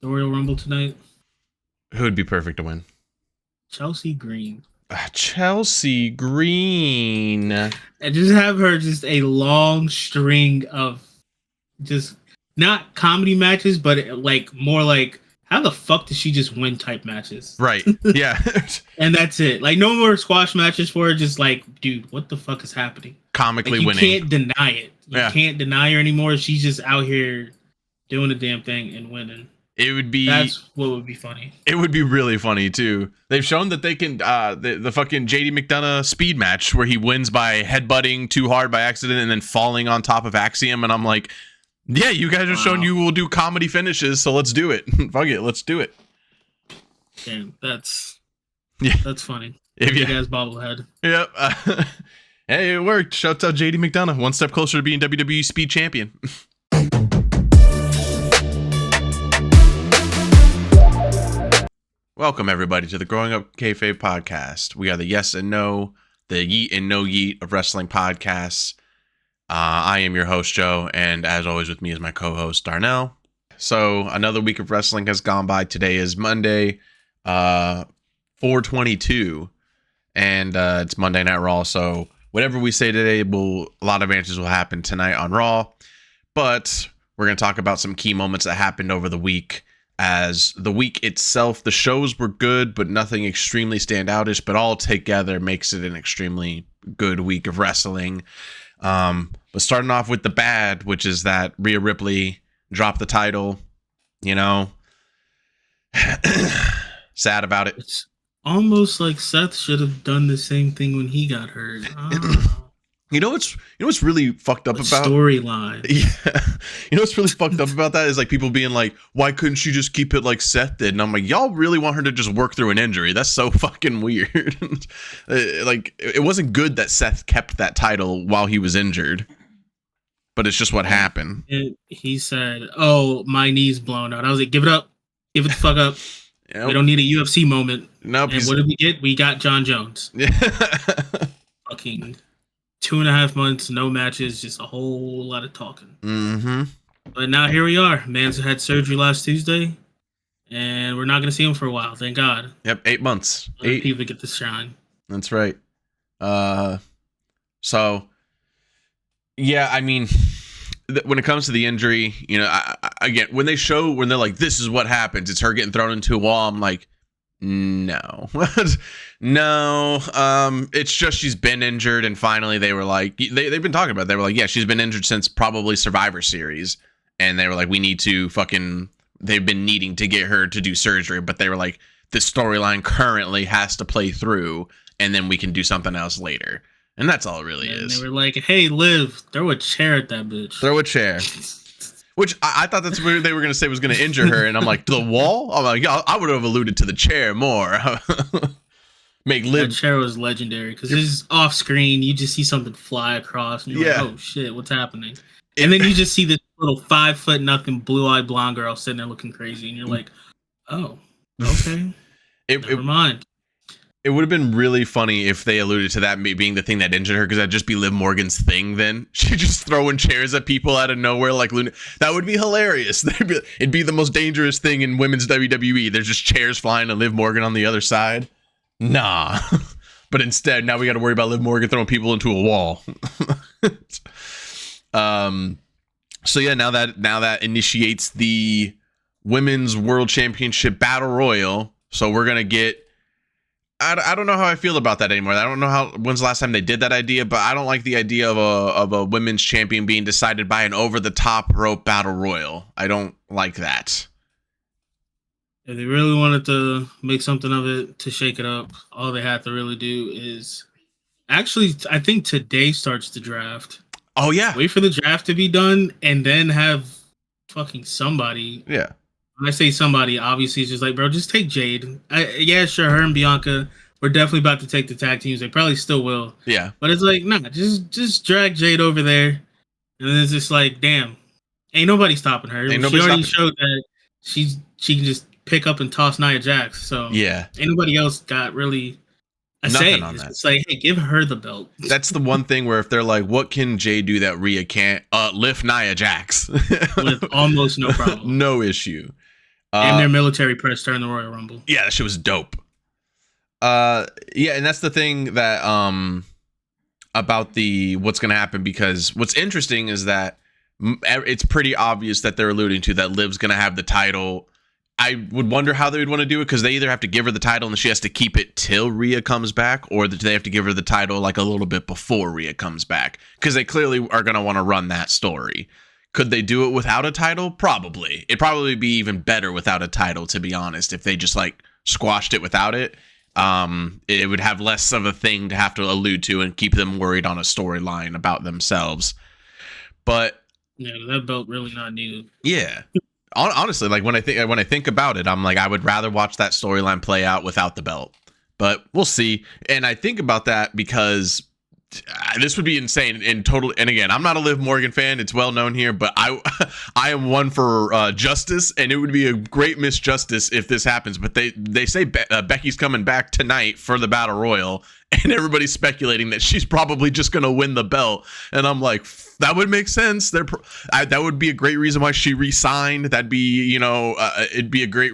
the Royal Rumble tonight? Who would be perfect to win? Chelsea Green. Chelsea Green. And just have her just a long string of just not comedy matches, but like more like how the fuck did she just win type matches? Right. Yeah. And that's it. Like no more squash matches for her. Just like, dude, what the fuck is happening? Comically like, winning. You can't deny it. You can't deny her anymore. She's just out here doing the damn thing and winning. That's what would be funny. It would be really funny too. They've shown that they can the fucking JD McDonough speed match where he wins by headbutting too hard by accident and then falling on top of Axiom, and I'm like, yeah, you guys are showing you will do comedy finishes, so let's do it. Fuck it, let's do it. Damn, that's funny. If you guys bobblehead. Yep. Hey, it worked. Shouts out JD McDonough, one step closer to being WWE Speed Champion. Welcome, everybody, to the Growing Up Kayfabe podcast. We are the Yes and No, the Yeet and No Yeet of wrestling podcasts. I am your host, Joe, and as always with me is my co-host, Darnell. So another week of wrestling has gone by. Today is Monday, 4/22, and it's Monday Night Raw. So whatever we say today, a lot of answers will happen tonight on Raw. But we're going to talk about some key moments that happened over the week. As the week itself, the shows were good, but nothing extremely standoutish, but all together makes it an extremely good week of wrestling. But starting off with the bad, which is that Rhea Ripley dropped the title, sad about it. It's almost like Seth should have done the same thing when he got hurt. You know what's really fucked up about storyline? Yeah, what's really fucked up about that is like people being like, why couldn't she just keep it like Seth did? And I'm like, y'all really want her to just work through an injury? That's so fucking weird. Like it wasn't good that Seth kept that title while he was injured, but it's just what happened. He said, "Oh, my knee's blown out." I was like, "Give it up, give it the fuck up." Yep. We don't need a UFC moment. Nope. And what did we get? We got John Jones. Fucking 2.5 months, no matches, just a whole lot of talking. Mm-hmm. But now here we are. Man's had surgery last Tuesday, and we're not going to see him for a while. Thank God. Yep, 8 months. Other people get to shine. That's right. So, yeah, I mean, when it comes to the injury, again, when they're like, this is what happens, it's her getting thrown into a wall, I'm like, no. No, it's just she's been injured, and finally they were like, they've been talking about it. They were like, yeah, she's been injured since probably Survivor Series, and they were like, we need to they've been needing to get her to do surgery, but they were like, this storyline currently has to play through, and then we can do something else later, and that's all it really is. They were like, hey, Liv, throw a chair at that bitch. Throw a chair. Which I thought that's what they were going to say was going to injure her. And I'm like, the wall? I'm like, I would have alluded to the chair more. Make Liv. That chair was legendary because it's off screen. You just see something fly across. And you're like, oh shit, what's happening? And then you just see this little 5'0" blue-eyed blonde girl sitting there looking crazy. And you're like, oh, okay. Never mind. It would have been really funny if they alluded to that being the thing that injured her, because that'd just be Liv Morgan's thing then. She'd just throwing chairs at people out of nowhere like Luna. That would be hilarious. It'd be the most dangerous thing in women's WWE. There's just chairs flying and Liv Morgan on the other side. Nah. But instead, now we got to worry about Liv Morgan throwing people into a wall. So yeah, now that initiates the Women's World Championship Battle Royal. So we're going to get... I don't know how I feel about that anymore. I don't know when's the last time they did that idea, but I don't like the idea of a women's champion being decided by an over-the-top rope battle royal. I don't like that. If they really wanted to make something of it, to shake it up, all they have to really do is... Actually, I think today starts the draft. Oh, yeah. Wait for the draft to be done, and then have fucking somebody... Yeah. When I say somebody, obviously it's just like, bro, just take Jade. Yeah, sure, her and Bianca, we're definitely about to take the tag teams. They probably still will. Yeah. But it's like, nah, just drag Jade over there. And then it's just like, damn, ain't nobody stopping her. She already showed that she can just pick up and toss Nia Jax. So yeah, ain't nobody else got really a nothing say on that. It's like, hey, give her the belt. That's the one thing where if they're like, what can Jade do that Rhea can't? Lift Nia Jax. With almost no problem. No issue. And their military press during the Royal Rumble. Yeah, that shit was dope. Yeah, and that's the thing that about the what's going to happen, because what's interesting is that it's pretty obvious that they're alluding to that Liv's going to have the title. I would wonder how they would want to do it, because they either have to give her the title and she has to keep it till Rhea comes back, or do they have to give her the title like a little bit before Rhea comes back? Because they clearly are going to want to run that story. Could they do it without a title? Probably. It'd probably be even better without a title, to be honest, if they just like squashed it without it. It would have less of a thing to have to allude to and keep them worried on a storyline about themselves. But yeah, that belt really not needed. Yeah, honestly, like when I think about it, I'm like, I would rather watch that storyline play out without the belt. But we'll see. And I think about that because this would be insane and total. And again, I'm not a Liv Morgan fan. It's well known here, but I am one for justice, and it would be a great misjustice if this happens. But they say Becky's coming back tonight for the Battle Royal, and everybody's speculating that she's probably just going to win the belt. And I'm like, that would make sense. That would be a great reason why she re-signed. That'd be, it'd be a great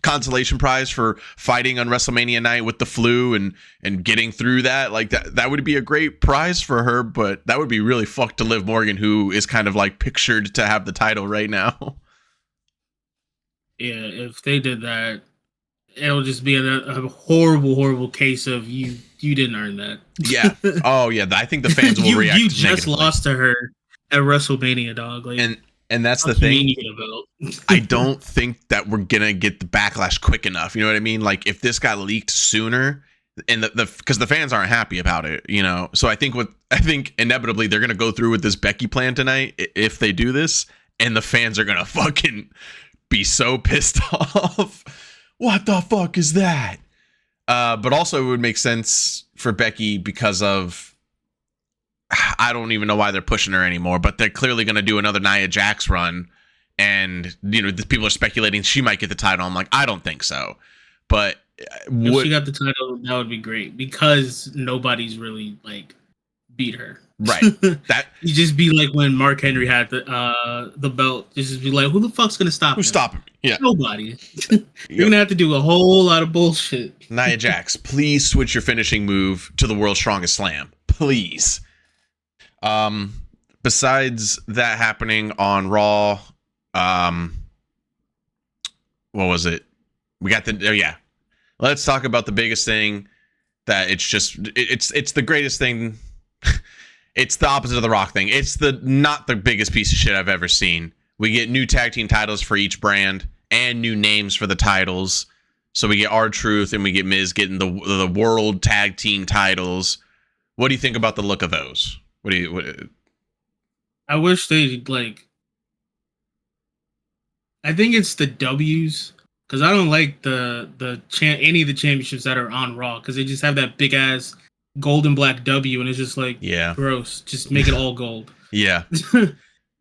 consolation prize for fighting on WrestleMania night with the flu and getting through that. Like that would be a great prize for her, but that would be really fucked to Liv Morgan, who is kind of like pictured to have the title right now. Yeah, if they did that, it'll just be a horrible case of you didn't earn that. Yeah. Oh yeah. I think the fans will react. You just negatively. lost to her at WrestleMania, dog. Like, and that's the thing. I don't think that we're gonna get the backlash quick enough. You know what I mean? Like if this got leaked sooner, and because the fans aren't happy about it, So I think inevitably they're gonna go through with this Becky plan tonight if they do this, and the fans are gonna fucking be so pissed off. What the fuck is that? But also it would make sense for Becky because of, I don't even know why they're pushing her anymore, but they're clearly going to do another Nia Jax run. And, the people are speculating she might get the title. I'm like, I don't think so. But if she got the title, that would be great, because nobody's really beat her. Right. That you just be like when Mark Henry had the belt. Just be like, who the fuck's gonna stop him? Who's stopping? Yeah, nobody. You're gonna have to do a whole lot of bullshit. Nia Jax, please switch your finishing move to the World's Strongest Slam, please. Besides that happening on Raw, what was it? We got Let's talk about the biggest thing. That it's the greatest thing. It's the opposite of the Rock thing. It's not the biggest piece of shit I've ever seen. We get new tag team titles for each brand and new names for the titles. So we get R-Truth and we get Miz getting the world tag team titles. What do you think about the look of those? I wish they I think it's the W's, because I don't like any of the championships that are on Raw, because they just have that big ass gold and black W, and it's just gross. Just make it all gold. Yeah.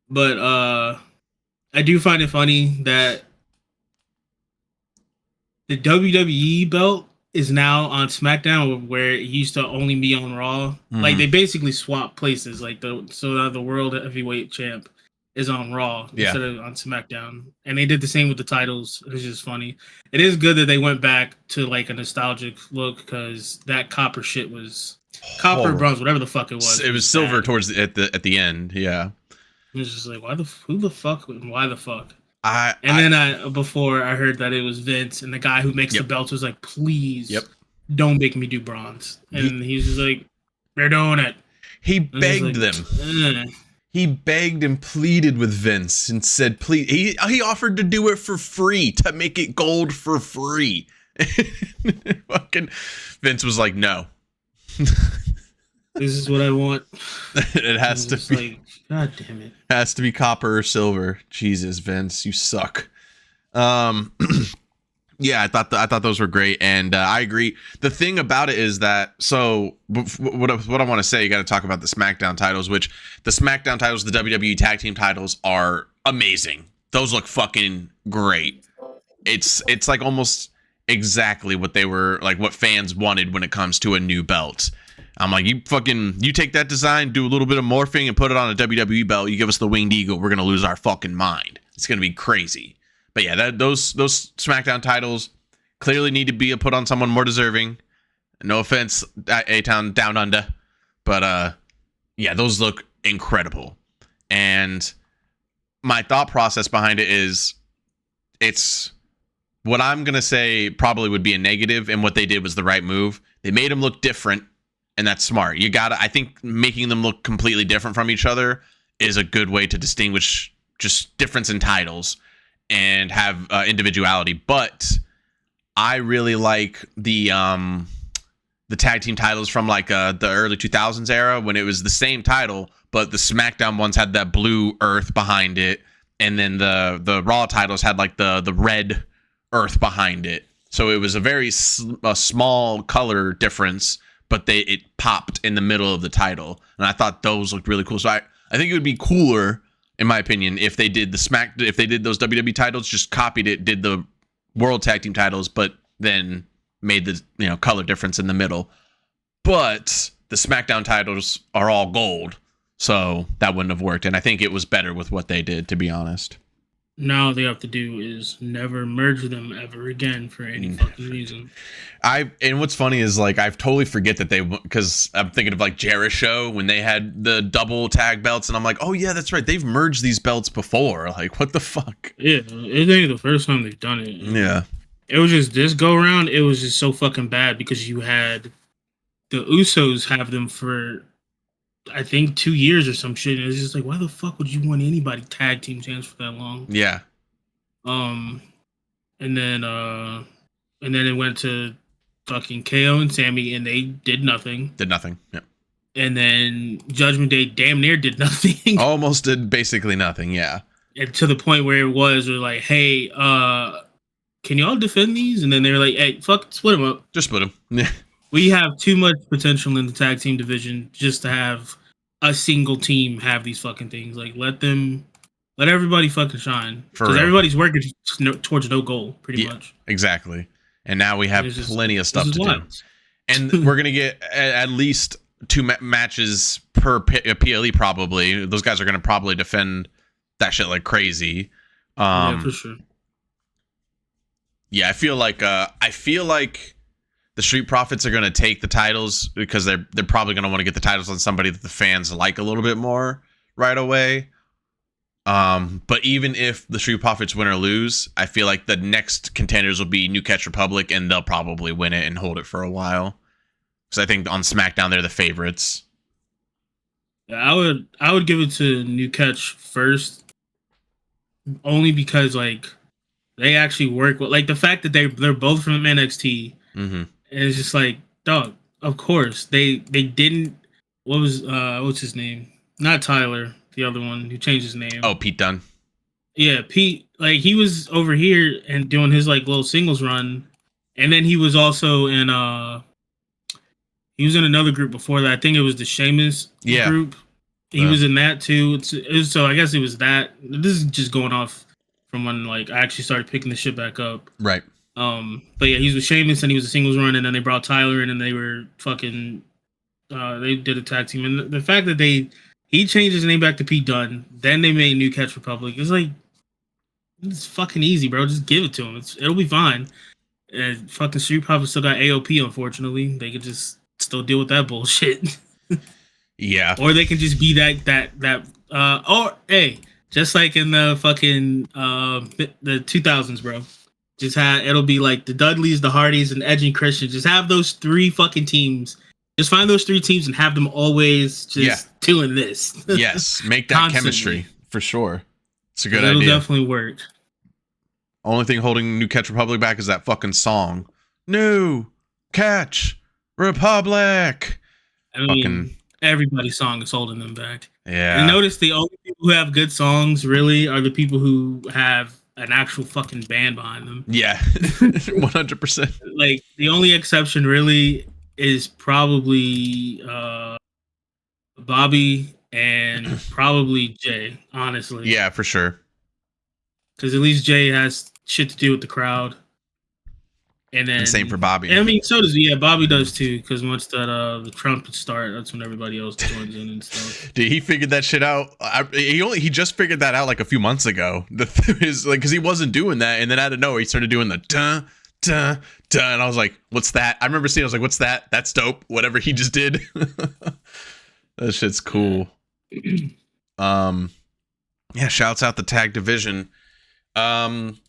But I do find it funny that the WWE belt is now on SmackDown, where it used to only be on Raw. Mm-hmm. They basically swapped places. So now the world heavyweight champ is on Raw instead of on SmackDown. And they did the same with the titles. It's just funny. It is good that they went back to a nostalgic look, because that copper shit was copper, bronze, whatever the fuck it was. It was silver towards at the end. Yeah. It was just who the fuck, and why the fuck? Then before I heard that it was Vince, and the guy who makes the belts was like, please don't make me do bronze. And he's just like, they're doing it. He begged them. He begged and pleaded with Vince and said, please. He offered to do it for free, to make it gold for free. Fucking Vince was like, no. This is what I want. It has to be. God damn it. Has to be copper or silver. Jesus, Vince, you suck. Yeah, I thought those were great, and I agree. The thing about it is that, so what I want to say, you got to talk about the SmackDown titles, which the SmackDown titles, the WWE Tag Team titles, are amazing. Those look fucking great. It's almost exactly what they were, what fans wanted when it comes to a new belt. I'm like, you take that design, do a little bit of morphing, and put it on a WWE belt. You give us the Winged Eagle, we're gonna lose our fucking mind. It's gonna be crazy. But yeah, those SmackDown titles clearly need to be put on someone more deserving. No offense, A-Town Down Under, but yeah, those look incredible. And my thought process behind it is, it's what I'm gonna say probably would be a negative, and what they did was the right move. They made them look different, and that's smart. I think making them look completely different from each other is a good way to distinguish just difference in titles and have individuality. But I really like the tag team titles from like the early 2000s era, when it was the same title, but the SmackDown ones had that blue earth behind it, and then the Raw titles had like the red earth behind it. So it was a very small color difference, but it popped in the middle of the title, and I thought those looked really cool. So I think it would be cooler, in my opinion, if they did if they did those WWE titles, just copied it, did the World Tag Team titles, but then made the color difference in the middle. But the SmackDown titles are all gold, so that wouldn't have worked. And I think it was better with what they did, to be honest. Now all they have to do is never merge them ever again for any fucking reason. And what's funny is, like, I totally forget that because I'm thinking of like Jericho when they had the double tag belts, and I'm like, oh yeah, that's right, they've merged these belts before. Like, what the fuck? Yeah, it ain't the first time they've done it. Yeah. It was just this go around, it was just so fucking bad because you had the Usos have them for, I think, 2 years or some shit. And it's just like, why the fuck would you want anybody tag team champs for that long? Yeah. And then it went to fucking KO and Sammy, and they did nothing. Yeah. And then Judgment Day damn near did nothing. Almost did basically nothing. Yeah. And to the point where it was like, hey, can y'all defend these? And then they were like, hey, fuck, split them up. Just split them. Yeah. We have too much potential in the tag team division just to have a single team have these fucking things. Like, let everybody fucking shine. Because everybody's working towards no goal, pretty much. Exactly. And now we have plenty of stuff to do. And we're going to get at least 2 matches per PLE, probably. Those guys are going to probably defend that shit like crazy. Yeah, for sure. Yeah, I feel like the Street Profits are going to take the titles because they're probably going to want to get the titles on somebody that the fans like a little bit more right away. But even if the Street Profits win or lose, I feel like the next contenders will be New Catch Republic, and they'll probably win it and hold it for a while. Because I think on SmackDown they're the favorites. Yeah, I would give it to New Catch first, only because like they actually work with, like, the fact that they're both from NXT. Mm-hmm. And it's just like, dog, of course they didn't. What's his name? Not Tyler, the other one who changed his name. Oh, Pete Dunne. Yeah, Pete. Like, he was over here and doing his like little singles run, and then he was also in he was in another group before that. I think it was the Sheamus group. He was in that too. So I guess it was that. This is just going off from when like I actually started picking the shit back up. Right. But yeah, he was with Sheamus and he was a singles run, and then they brought Tyler in and they were fucking they did a tag team. And the fact that he changed his name back to Pete Dunne, then they made New Catch Republic. It's like, it's fucking easy, bro. Just give it to him. It'll be fine. And fucking Street Profits still got AOP, unfortunately. They could just still deal with that bullshit. Yeah. Or they can just be or hey, just like in the fucking the 2000s, bro. It'll be like the Dudleys, the Hardys, and Edge and Christian. Just have those 3 fucking teams. Just find those 3 teams and have them always just doing this. Yes, make that chemistry for sure. It's a good idea. It'll definitely work. Only thing holding New Catch Republic back is that fucking song. New Catch Republic. I mean, everybody's song is holding them back. Yeah. And notice the only people who have good songs really are the people who have an actual fucking band behind them. Yeah. 100%. Like, the only exception really is probably Bobby and probably Jay, honestly. Yeah, for sure. Because at least Jay has shit to do with the crowd. And then same for Bobby. I mean, so does Bobby does too. Because once that the trumpets start, that's when everybody else joins in and stuff. Dude, he figured that shit out. He just figured that out like a few months ago. Is like because he wasn't doing that, and then out of nowhere he started doing the dun dun dun, and I was like, "What's that?" I remember seeing. I was like, "What's that? That's dope." Whatever he just did. That shit's cool. Yeah. Shouts out the tag division.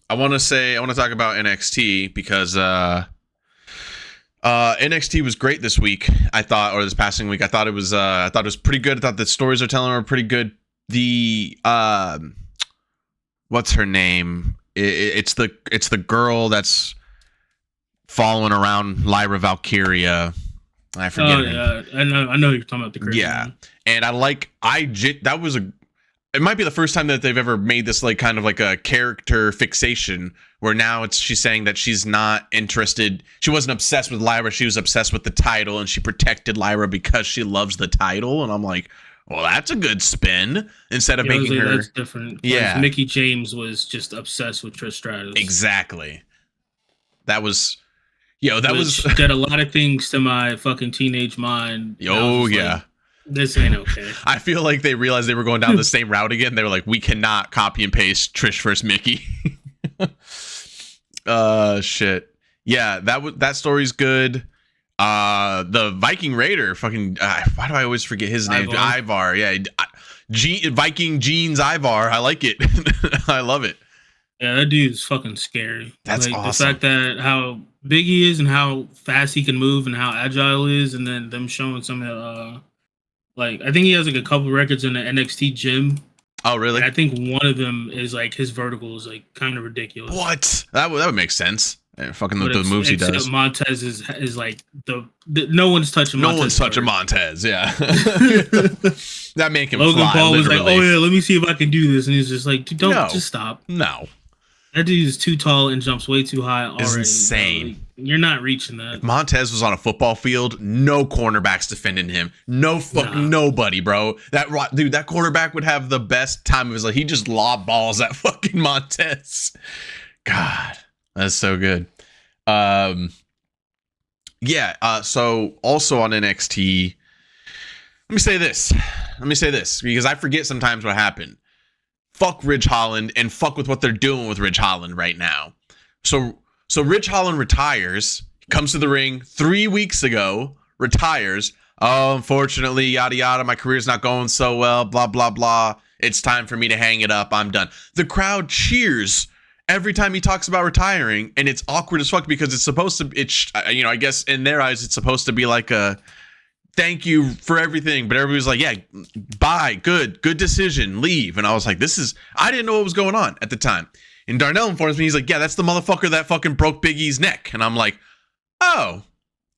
I want to talk about NXT because NXT was great this week. I thought, or this passing week, I thought it was pretty good. I thought the stories they're telling were pretty good. The what's her name? It's the girl that's following around Lyra Valkyria. I forget. Oh yeah, I know you're talking about the crazy. Yeah, one. And that was it might be the first time that they've ever made this like kind of like a character fixation where now she's saying that she's not interested. She wasn't obsessed with Lyra. She was obsessed with the title, and she protected Lyra because she loves the title. And I'm like, well, that's a good spin instead of making her. That's different. Yeah. Mickey James was just obsessed with Trish Stratus. Exactly. That was, was did a lot of things to my fucking teenage mind. Oh yeah. Like, this ain't okay. I feel like they realized they were going down the same route again. They were like, we cannot copy and paste Trish versus Mickey. Shit. Yeah, that story's good. The Viking Raider, fucking. Why do I always forget his name? Ivar. Yeah, Viking Jeans Ivar. I like it. I love it. Yeah, that dude's fucking scary. That's like, awesome. The fact that how big he is and how fast he can move and how agile he is, and then them showing some like, I think he has like a couple records in the NXT gym. Oh, really? And I think one of them is like his vertical is like kind of ridiculous. What? That would make sense. Fucking the moves he does. Montez is like the no one's touching. No one's touching Montez. Yeah. That man can Logan fly. Paul literally. was like, "Oh yeah, let me see if I can do this," and he's just like, "Dude, just stop." No. That dude is too tall and jumps way too high already. It's insane. Like, you're not reaching that. If Montez was on a football field, no cornerbacks defending him. No fucking nobody, bro. That quarterback would have the best time of his life. He just lob balls at fucking Montez. God, that's so good. So also on NXT, let me say this because I forget sometimes what happened. Fuck Ridge Holland and fuck with what they're doing with Ridge Holland right now. So Ridge Holland retires, comes to the ring 3 weeks ago, retires. Oh, unfortunately, yada yada, my career's not going so well, blah blah blah. It's time for me to hang it up. I'm done. The crowd cheers every time he talks about retiring, and it's awkward as fuck because it's supposed to. I guess in their eyes, it's supposed to be like a thank you for everything, but everybody's like, yeah, bye, good decision, leave. And I was like, I didn't know what was going on at the time. And Darnell informs me, he's like, yeah, that's the motherfucker that fucking broke Big E's neck. And I'm like, oh,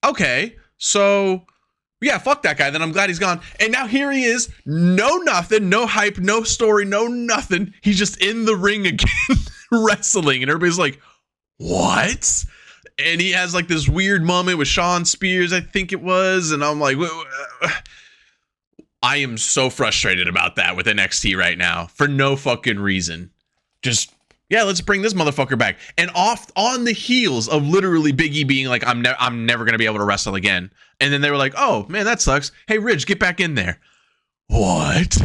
okay, so yeah, fuck that guy. Then I'm glad he's gone. And now here he is, no nothing, no hype, no story, no nothing. He's just in the ring again, wrestling, and everybody's like, what? And he has like this weird moment with Sean Spears, I think it was. And I'm like, I am so frustrated about that with NXT right now for no fucking reason. Just, yeah, let's bring this motherfucker back. And off on the heels of literally Big E being like, I'm never going to be able to wrestle again. And then they were like, oh man, that sucks. Hey, Ridge, get back in there. What?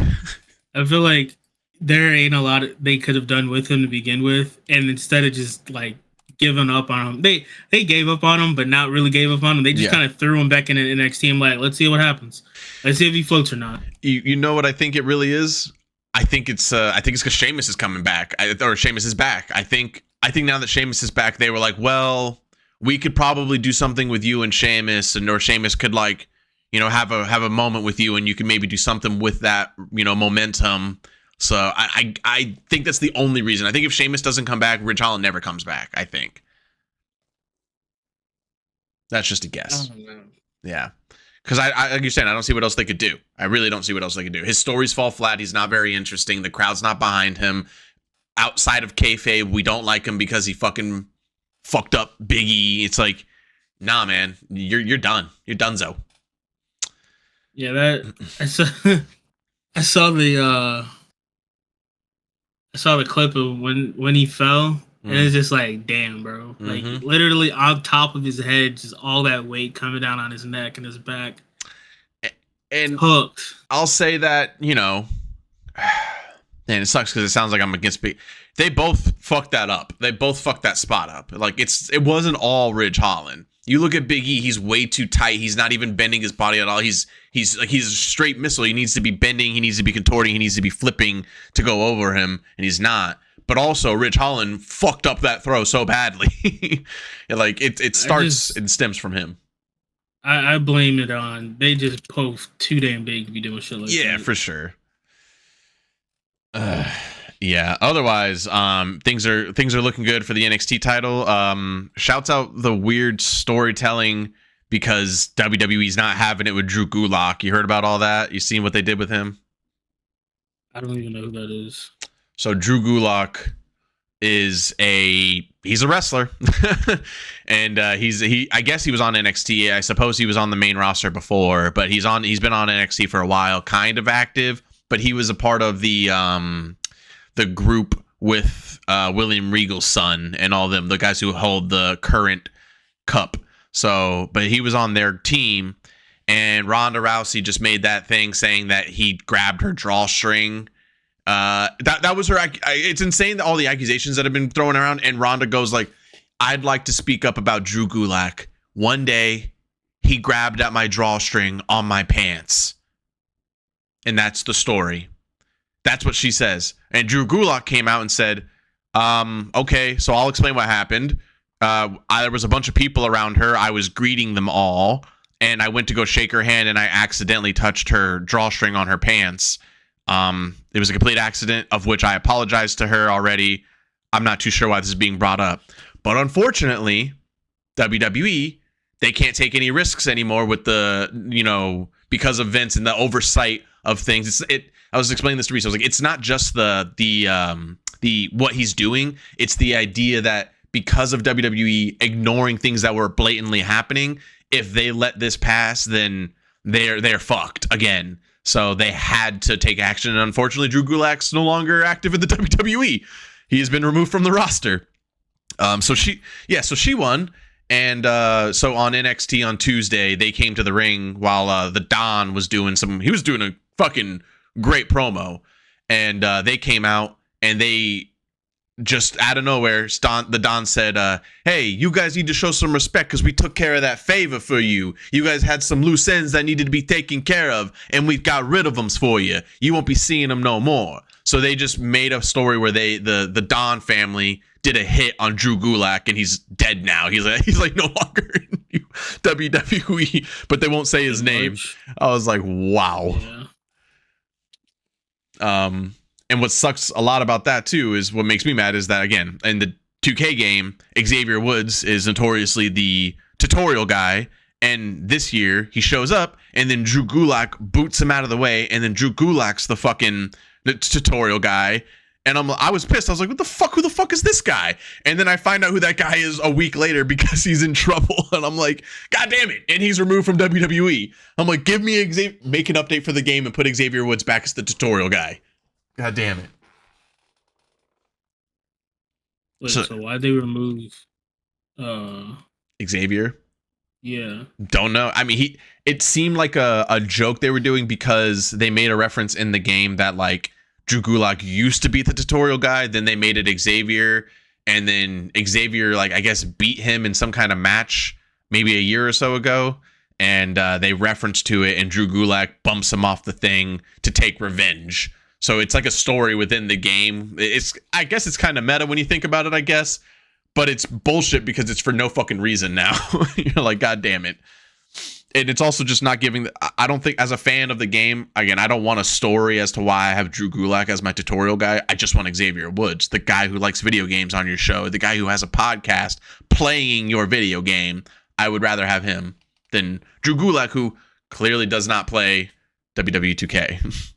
I feel like there ain't a lot they could have done with him to begin with. And instead of just like, giving up on him. They gave up on him, but not really gave up on him. They just kind of threw him back in an NXT. I'm like, let's see what happens. Let's see if he floats or not. You know what I think it really is? I think it's because Sheamus is coming back, or Sheamus is back. I think now that Sheamus is back, they were like, well, we could probably do something with you and Sheamus, or Sheamus could like, have a moment with you, and you can maybe do something with that, momentum. So I think that's the only reason. I think if Sheamus doesn't come back, Ridge Holland never comes back. I think. That's just a guess. Oh, yeah. Because I like you said, I don't see what else they could do. I really don't see what else they could do. His stories fall flat. He's not very interesting. The crowd's not behind him. Outside of kayfabe, we don't like him because he fucking fucked up Big E. It's like, nah, man, you're done. You're donezo. Yeah, I saw the clip of when he fell And it's just like, damn, bro. Like, literally on top of his head, just all that weight coming down on his neck and his back. And hooked. I'll say that, you know, and it sucks because it sounds like I'm against they both fucked that up. They both fucked that spot up. Like, it wasn't all Ridge Holland. You look at Big E, he's way too tight. He's not even bending his body at all. He's a straight missile. He needs to be bending. He needs to be contorting. He needs to be flipping to go over him, and he's not. But also, Ridge Holland fucked up that throw so badly. Like, it starts and stems from him. I blame it on, they just post too damn big to be doing shit like that. Yeah, for sure. Yeah. Otherwise, things are looking good for the NXT title. Shouts out the weird storytelling because WWE's not having it with Drew Gulak. You heard about all that? You seen what they did with him? I don't even know who that is. So Drew Gulak he's a wrestler, and I guess he was on NXT. I suppose he was on the main roster before, but he's been on NXT for a while, kind of active. But he was a part of the group with William Regal's son and all them, the guys who hold the current cup. So, but he was on their team, and Ronda Rousey just made that thing saying that he grabbed her drawstring. That was her. It's insane that all the accusations that have been thrown around, and Ronda goes like, "I'd like to speak up about Drew Gulak. One day, he grabbed at my drawstring on my pants." And that's the story. That's what she says. And Drew Gulak came out and said, okay, so I'll explain what happened. There was a bunch of people around her. I was greeting them all. And I went to go shake her hand and I accidentally touched her drawstring on her pants. It was a complete accident of which I apologized to her already. I'm not too sure why this is being brought up. But unfortunately, WWE, they can't take any risks anymore with because of Vince and the oversight of things. I was explaining this to Reese. I was like, it's not just the what he's doing. It's the idea that because of WWE ignoring things that were blatantly happening, if they let this pass, then they're fucked again. So they had to take action. And unfortunately, Drew Gulak's no longer active in the WWE. He has been removed from the roster. So she won. And so on NXT on Tuesday, they came to the ring while the Don was doing a fucking great promo. And they came out and they just out of nowhere, the Don said, hey, you guys need to show some respect because we took care of that favor for you. You guys had some loose ends that needed to be taken care of, and we got rid of them for you. You won't be seeing them no more. So they just made a story where the Don family did a hit on Drew Gulak, and he's dead now. He's like no longer in WWE, but they won't say his name. I was like, wow. Yeah. And what sucks a lot about that too is what makes me mad is that, again, in the 2K game, Xavier Woods is notoriously the tutorial guy. And this year he shows up and then Drew Gulak boots him out of the way. And then Drew Gulak's the tutorial guy. And I was pissed. I was like, what the fuck? Who the fuck is this guy? And then I find out who that guy is a week later because he's in trouble. And I'm like, God damn it. And he's removed from WWE. I'm like, make an update for the game and put Xavier Woods back as the tutorial guy. God damn it. Wait, so why'd they remove Xavier? Yeah. Don't know. I mean, it seemed like a joke they were doing because they made a reference in the game that like Drew Gulak used to be the tutorial guy, then they made it Xavier, and then Xavier, like, I guess beat him in some kind of match maybe a year or so ago, and they referenced to it, and Drew Gulak bumps him off the thing to take revenge. So it's like a story within the game. I guess it's kind of meta when you think about it, I guess. But it's bullshit because it's for no fucking reason now. You're like, God damn it. And it's also just not giving... I don't think, as a fan of the game, again, I don't want a story as to why I have Drew Gulak as my tutorial guy. I just want Xavier Woods, the guy who likes video games on your show, the guy who has a podcast playing your video game. I would rather have him than Drew Gulak, who clearly does not play WWE 2K.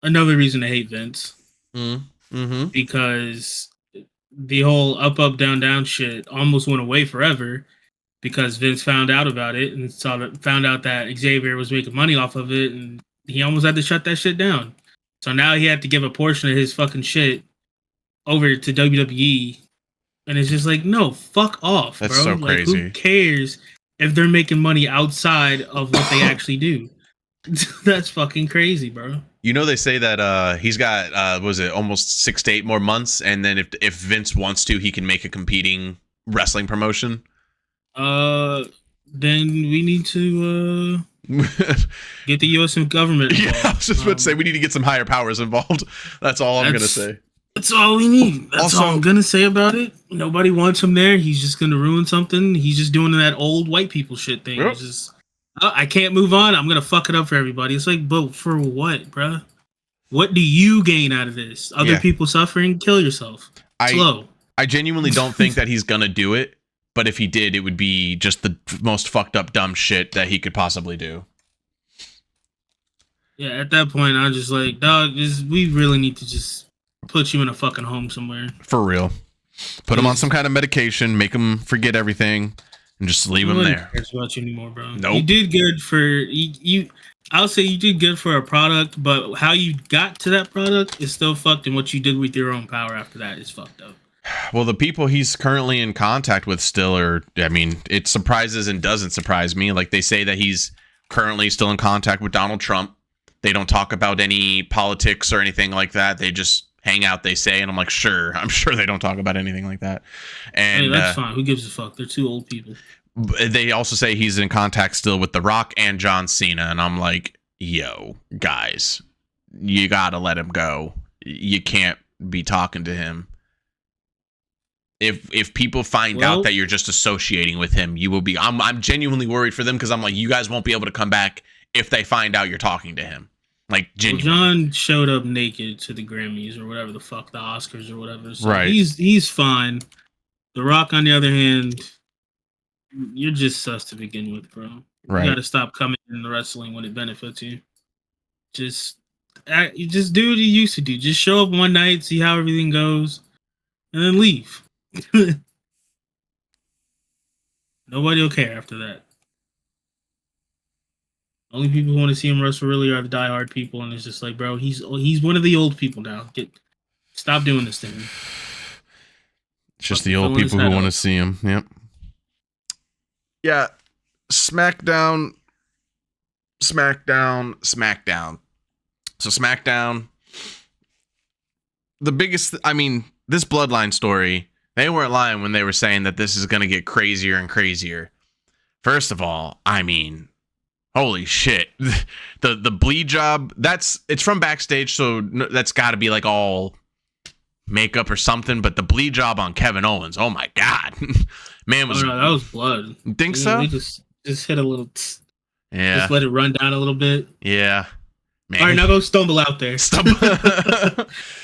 Another reason to hate Vince, mm-hmm. because the whole up down down shit almost went away forever because Vince found out about it and found out that Xavier was making money off of it, and he almost had to shut that shit down. So now he had to give a portion of his fucking shit over to WWE. And it's just like, no, fuck off, That's bro. so Like, crazy. who cares if they're making money outside of what they actually do? That's fucking crazy, bro. You know, they say that he's got was it almost 6 to 8 more months, and then if Vince wants to, he can make a competing wrestling promotion. Then we need to get the U.S. government involved. Yeah, I was just about to say we need to get some higher powers involved. That's all I'm gonna say. That's all we need. That's Also, all I'm gonna say about it. Nobody wants him there. He's just gonna ruin something. He's just doing that old white people shit thing. Yep. He's just, I can't move on. I'm gonna fuck it up for everybody. It's like, but for what, bruh? What do you gain out of this? Other people suffering? Kill yourself. Slow. I genuinely don't think that he's gonna do it. But if he did, it would be just the most fucked up, dumb shit that he could possibly do. Yeah, at that point, I'm just like, dog, we really need to just put you in a fucking home somewhere. For real. Put him on some kind of medication, make him forget everything, and just leave him there. Cares about you anymore, bro. Nope. You did good for you. I'll say you did good for a product, but how you got to that product is still fucked, and what you did with your own power after that is fucked up. Well, the people he's currently in contact with still are, I mean, it surprises and doesn't surprise me. Like, they say that he's currently still in contact with Donald Trump. They don't talk about any politics or anything like that. They just hang out, they say, and I'm like, sure. I'm sure they don't talk about anything like that. And hey, that's fine. Who gives a fuck? They're two old people. They also say he's in contact still with The Rock and John Cena. And I'm like, yo, guys, you got to let him go. You can't be talking to him. If people find out that you're just associating with him, you will be. I'm genuinely worried for them because I'm like, you guys won't be able to come back if they find out you're talking to him. Like, genuinely. Well, John showed up naked to the Grammys or whatever the fuck, the Oscars or whatever. So right. He's fine. The Rock, on the other hand, you're just sus to begin with, bro. Right. You got to stop coming in the wrestling when it benefits you. You just do what you used to do. Just show up one night, see how everything goes, and then leave. Nobody will care after that. Only people who want to see him wrestle really are the diehard people, and it's just like, bro, he's one of the old people now. Stop doing this to him. It's just the old people who want to see him. Yep. Yeah. SmackDown. So SmackDown. The biggest, I mean, this Bloodline story, they weren't lying when they were saying that this is going to get crazier and crazier. First of all, I mean, holy shit. The bleed job, it's from backstage, so that's got to be like all makeup or something, but the bleed job on Kevin Owens, oh my god. Man was... Oh, no, that was blood. You think so? We just hit a little... Yeah. Just let it run down a little bit. Yeah. Man. All right, now go stumble out there.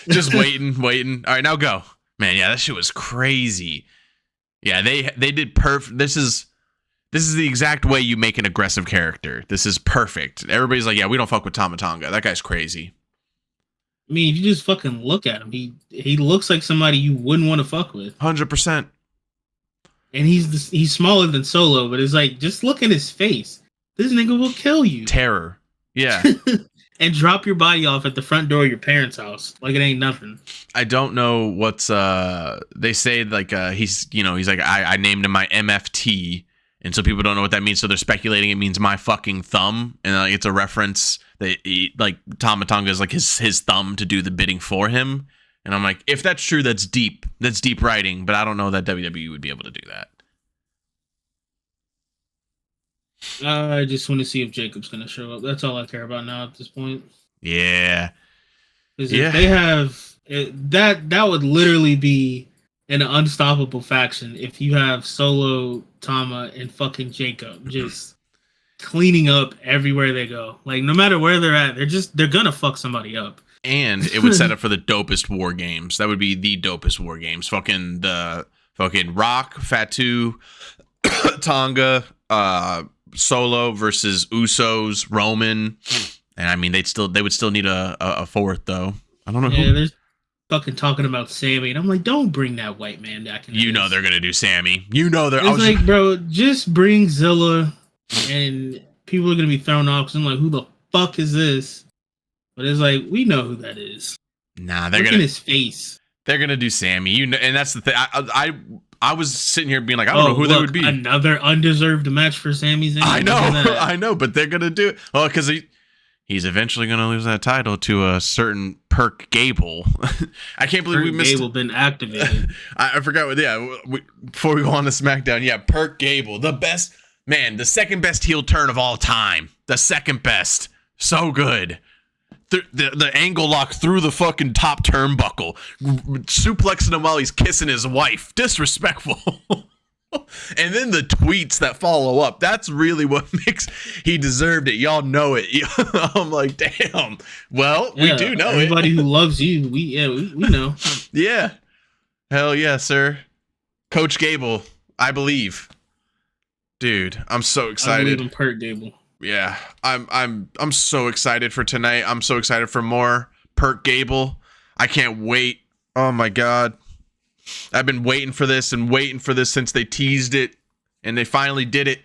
Just waiting. All right, now go. Man, yeah, that shit was crazy. Yeah, they did perfect. This is the exact way you make an aggressive character. This is perfect. Everybody's like, yeah, we don't fuck with Tama Tonga. That guy's crazy. I mean, if you just fucking look at him, he looks like somebody you wouldn't want to fuck with. 100%. And he's smaller than Solo, but it's like, just look at his face. This nigga will kill you. Terror. Yeah. And drop your body off at the front door of your parents' house like it ain't nothing. I don't know what's they say, like he's like I named him my MFT, and so people don't know what that means, so they're speculating it means my fucking thumb, and it's a reference that like Tama Tonga is like his thumb to do the bidding for him. And I'm like, if that's true, that's deep writing, but I don't know that WWE would be able to do that. I just want to see if Jacob's going to show up. That's all I care about now at this point. Yeah. Because if they have... that would literally be an unstoppable faction if you have Solo, Tama, and fucking Jacob just cleaning up everywhere they go. Like, no matter where they're at, they're going to fuck somebody up. And it would set up for the dopest war games. That would be the dopest war games. Fucking Rock, Fatu, Tonga, Solo versus Usos, Roman, and I mean they would still need a fourth though. I don't know who. They're fucking talking about Sammy, and I'm like, don't bring that white man back in. You know they're gonna do Sammy. You know they're. It's like, bro, just bring Zilla, and people are gonna be thrown off. Cause I'm like, who the fuck is this? But it's like, we know who that is. Nah, Look in his face. They're gonna do Sammy, you know, and that's the thing. I was sitting here being like, I don't know who that would be. Another undeserved match for Sami Zayn. I know, but they're gonna do it. Well, because he's eventually gonna lose that title to a certain Perc Gable. I can't believe we missed. Gable been activated. I forgot what. Yeah, before we go on to SmackDown, yeah, Perc Gable, the best man, the second best heel turn of all time, the second best, so good. The angle lock through the fucking top turnbuckle, suplexing him while he's kissing his wife. Disrespectful. And then the tweets that follow up. That's really what makes he deserved it. Y'all know it. I'm like, damn. Well, we do know everybody who loves you, we know. Yeah. Hell yeah, sir. Coach Gable, I believe. Dude, I'm so excited. I believe in Perc Gable. Yeah, I'm so excited for tonight. I'm so excited for more Perc Gable. I can't wait. Oh my god. I've been waiting for this since they teased it and they finally did it.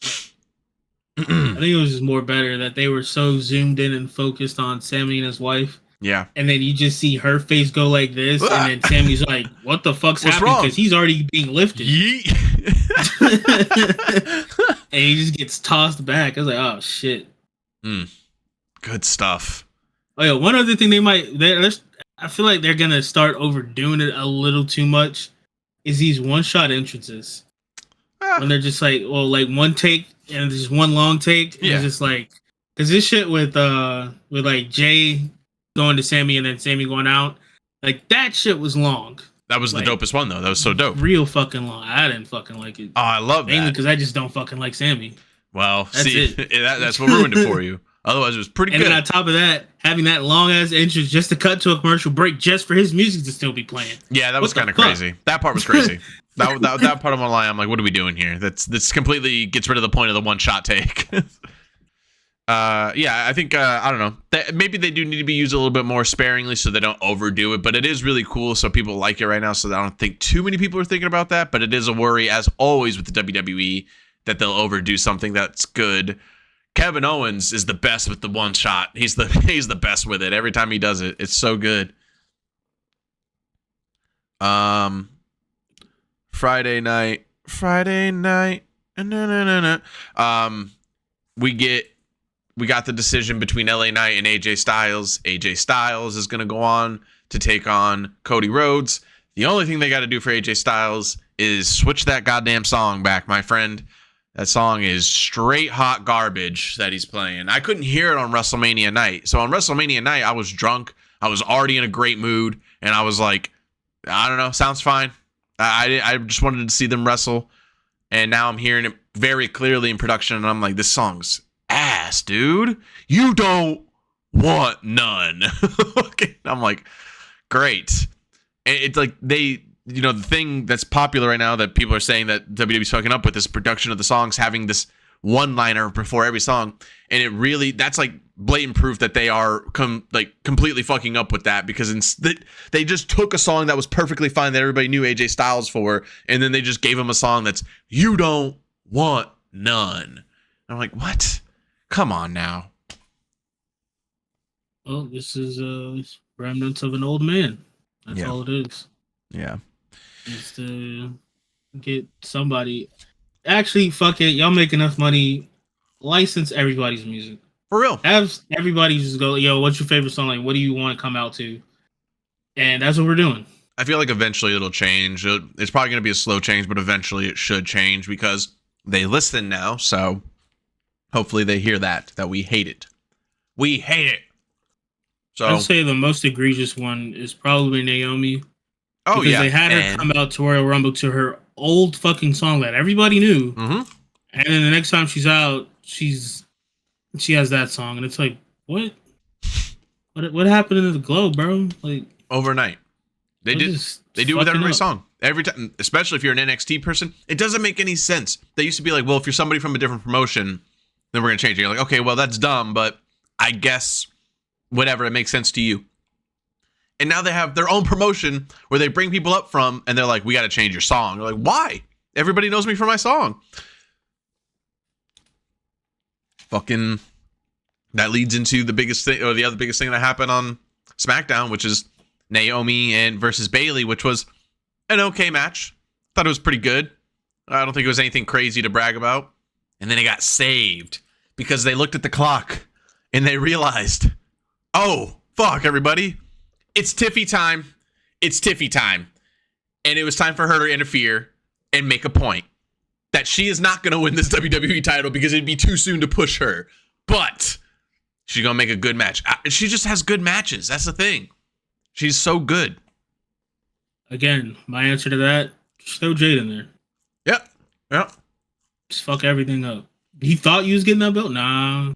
I think it was just more better that they were so zoomed in and focused on Sammy and his wife. Yeah. And then you just see her face go like this, and then Sammy's like, what the fuck's happening? Because he's already being lifted. Yeet. And he just gets tossed back. I was like, oh shit. Good stuff. Oh yeah, one other thing I feel like they're gonna start overdoing it a little too much is these one-shot entrances. When they're just like, well, like one take and just one long take. And it's just like, cause this shit with like Jay going to Sammy and then Sammy going out, like that shit was long. That was like, the dopest one though. That was so dope. Real fucking long. I didn't fucking like it. Oh, I love that. Mainly because I just don't fucking like Sammy. Well, that's what ruined it for you. Otherwise, it was pretty good. And then on top of that, having that long ass entrance just to cut to a commercial break just for his music to still be playing. Yeah, that was kind of crazy. That part was crazy. that part of my line, I'm like, what are we doing here? That's completely gets rid of the point of the one shot take. Yeah, I think I don't know. Maybe they do need to be used a little bit more sparingly so they don't overdo it. But it is really cool, so people like it right now. So I don't think too many people are thinking about that. But it is a worry, as always with the WWE, that they'll overdo something that's good. Kevin Owens is the best with the one shot. He's the best with it. Every time he does it, it's so good. Friday night. We got the decision between LA Knight and AJ Styles. AJ Styles is going to go on to take on Cody Rhodes. The only thing they got to do for AJ Styles is switch that goddamn song back, my friend. That song is straight hot garbage that he's playing. I couldn't hear it on WrestleMania night. So on WrestleMania night, I was drunk. I was already in a great mood. And I was like, I don't know, sounds fine. I just wanted to see them wrestle. And now I'm hearing it very clearly in production. And I'm like, this song's ass, dude. You don't want none. I'm like, great. And it's like the thing that's popular right now that people are saying that WWE's fucking up with is production of the songs having this one-liner before every song. And it really, that's like blatant proof that they are completely fucking up with that, because they just took a song that was perfectly fine that everybody knew AJ Styles for, and then they just gave him a song that's you don't want none. And I'm like, what? Come on now. Well, this is remnants of an old man. That's all it is. Yeah. Is to get somebody. Actually, fuck it. Y'all make enough money. License everybody's music. For real. Have everybody just go, yo, what's your favorite song? Like, what do you want to come out to? And that's what we're doing. I feel like eventually it'll change. It's probably going to be a slow change, but eventually it should change because they listen now. So hopefully they hear that we hate it. We hate it. So I'd say the most egregious one is probably Naomi. Oh, because they had her come out to Royal Rumble to her old fucking song that everybody knew. Mm-hmm. And then the next time she's out, she has that song. And it's like, what? What happened in the Globe, bro? Like overnight. They do with everybody's song. Every time, especially if you're an NXT person, it doesn't make any sense. They used to be like, well, if you're somebody from a different promotion, then we're going to change it. You're like, okay, well, that's dumb, but I guess whatever, it makes sense to you. And now they have their own promotion where they bring people up from, and they're like, we got to change your song. They're like, why? Everybody knows me for my song. Fucking that leads into the biggest thing, or the other biggest thing that happened on SmackDown, which is Naomi and versus Bayley, which was an okay match. Thought it was pretty good. I don't think it was anything crazy to brag about. And then it got saved because they looked at the clock and they realized, oh, fuck, everybody. It's Tiffy time. It's Tiffy time. And it was time for her to interfere and make a point that she is not going to win this WWE title because it'd be too soon to push her. But she's going to make a good match. She just has good matches. That's the thing. She's so good. Again, my answer to that, just throw Jade in there. Yep. Just fuck everything up. He thought you was getting that belt? Nah.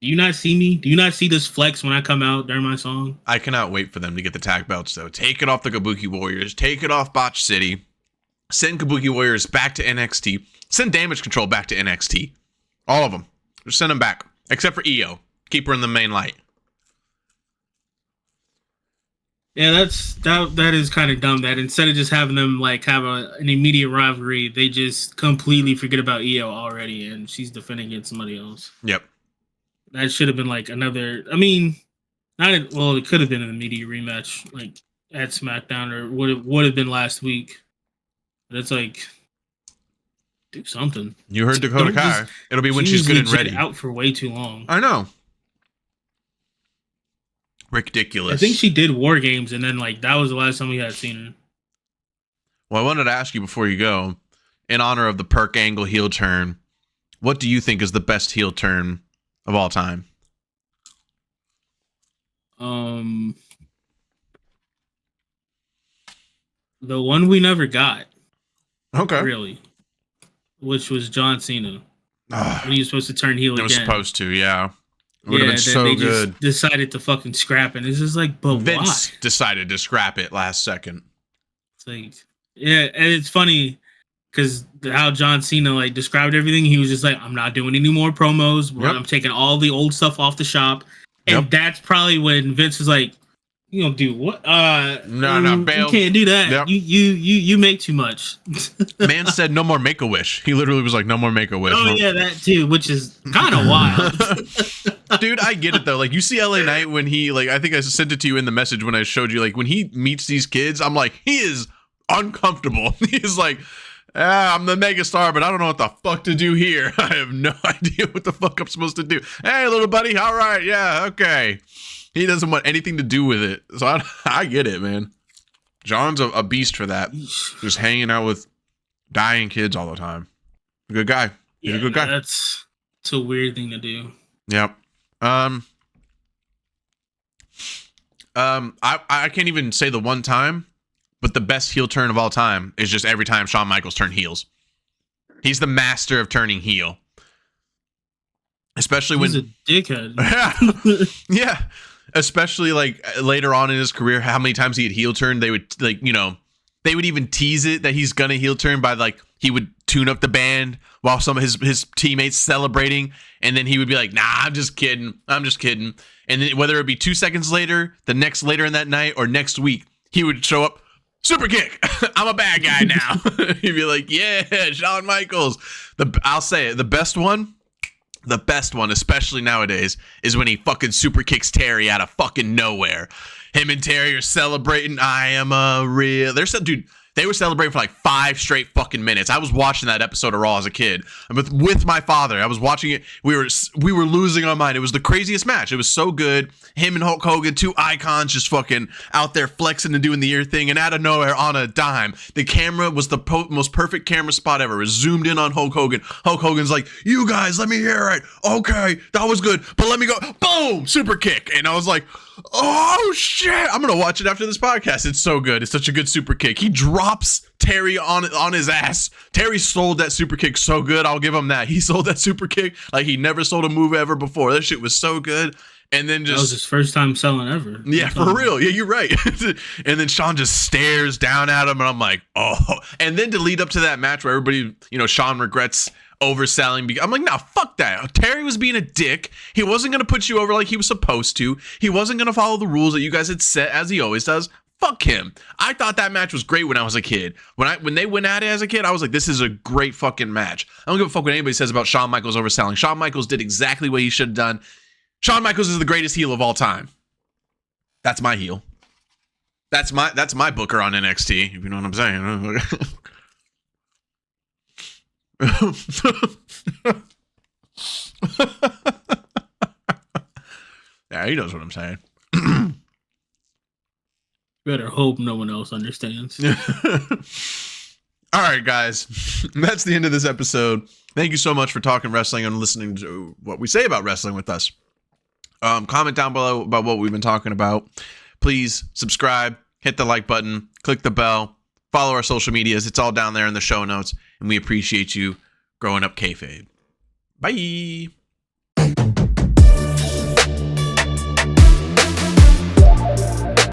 Do you not see me? Do you not see this flex when I come out during my song? I cannot wait for them to get the tag belts, though. Take it off the Kabuki Warriors. Take it off Botch City. Send Kabuki Warriors back to NXT. Send Damage Control back to NXT. All of them. Just send them back. Except for Io. Keep her in the main light. Yeah, that is kind of dumb. That instead of just having them like have an immediate rivalry, they just completely forget about Io already, and she's defending against somebody else. Yep. That should have been like another. I mean, it could have been an immediate rematch, like at SmackDown, or would have been last week. But it's like, do something. You heard Dakota Kai. It'll be when she's good and ready. Out for way too long. I know. Ridiculous. I think she did War Games, and then like that was the last time we had seen her. Well, I wanted to ask you before you go, in honor of the Perc Angle heel turn, what do you think is the best heel turn of all time? The one we never got. Okay. Really. Which was John Cena. When he was supposed to turn heel again. It was supposed to, yeah. It would have been so they good. Just decided to fucking scrap it. It's just like, but Vince why? decided to scrap it last second. It's like, yeah, and it's funny because how John Cena like described everything. He was just like, I'm not doing any more promos. I'm taking all the old stuff off the shop. And that's probably when Vince was like, you gonna do what? No, bail. You can't do that. Yep. You make too much. Man said no more Make-A-Wish. He literally was like, no more Make-A-Wish. Oh yeah, that too, which is kind of wild. Dude, I get it though. Like you see LA Knight when he like, I think I sent it to you in the message when I showed you, like when he meets these kids, I'm like, he is uncomfortable. He's like, I'm the megastar, but I don't know what the fuck to do here. I have no idea what the fuck I'm supposed to do. Hey, little buddy. All right. Yeah. Okay. He doesn't want anything to do with it. So I get it, man. John's a beast for that. Just hanging out with dying kids all the time. Good guy. He's a good guy. It's a weird thing to do. Yep. I can't even say the one time, but the best heel turn of all time is just every time Shawn Michaels turned heels. He's the master of turning heel. Especially He's when a dickhead. Yeah. Especially like later on in his career, how many times he had heel turned, they would like, they would even tease it that he's gonna heel turn by like he would tune up the band while some of his teammates celebrating, and then he would be like, nah, I'm just kidding. And then whether it be 2 seconds later, later in that night, or next week, he would show up, super kick. I'm a bad guy now. He'd be like, yeah, Shawn Michaels. I'll say it, the best one, especially nowadays, is when he fucking super kicks Terry out of fucking nowhere. Him and Terry are celebrating. I am a real. They were celebrating for like 5 straight fucking minutes. I was watching that episode of Raw as a kid with my father. I was watching it. We were losing our mind. It was the craziest match. It was so good. Him and Hulk Hogan, 2 icons, just fucking out there flexing and doing the ear thing. And out of nowhere, on a dime, the camera was the most perfect camera spot ever. It was zoomed in on Hulk Hogan. Hulk Hogan's like, "You guys, let me hear it. Okay, that was good, but let me go." Boom, super kick. And I was like, oh shit, I'm gonna watch it after this podcast. It's so good. It's such a good super kick. He drops Terry on his ass. Terry sold that super kick so good. I'll give him that. He sold that super kick like he never sold a move ever before. That shit was so good. And then just, that was his first time selling ever. Yeah, for real. Yeah, you're right. And then Shawn just stares down at him, and I'm like, oh. And then to lead up to that match where everybody, Shawn regrets overselling. I'm like, nah, fuck that. Terry was being a dick. He wasn't going to put you over like he was supposed to. He wasn't going to follow the rules that you guys had set as he always does. Fuck him. I thought that match was great when I was a kid. When they went at it as a kid, I was like, this is a great fucking match. I don't give a fuck what anybody says about Shawn Michaels overselling. Shawn Michaels did exactly what he should have done. Shawn Michaels is the greatest heel of all time. That's my heel. That's my booker on NXT, if you know what I'm saying. Yeah, he knows what I'm saying. Better hope no one else understands. All right, guys. That's the end of this episode. Thank you so much for talking wrestling and listening to what we say about wrestling with us. Comment down below about what we've been talking about. Please subscribe, hit the like button, click the bell, follow our social medias. It's all down there in the show notes. And we appreciate you growing up kayfabe. Bye.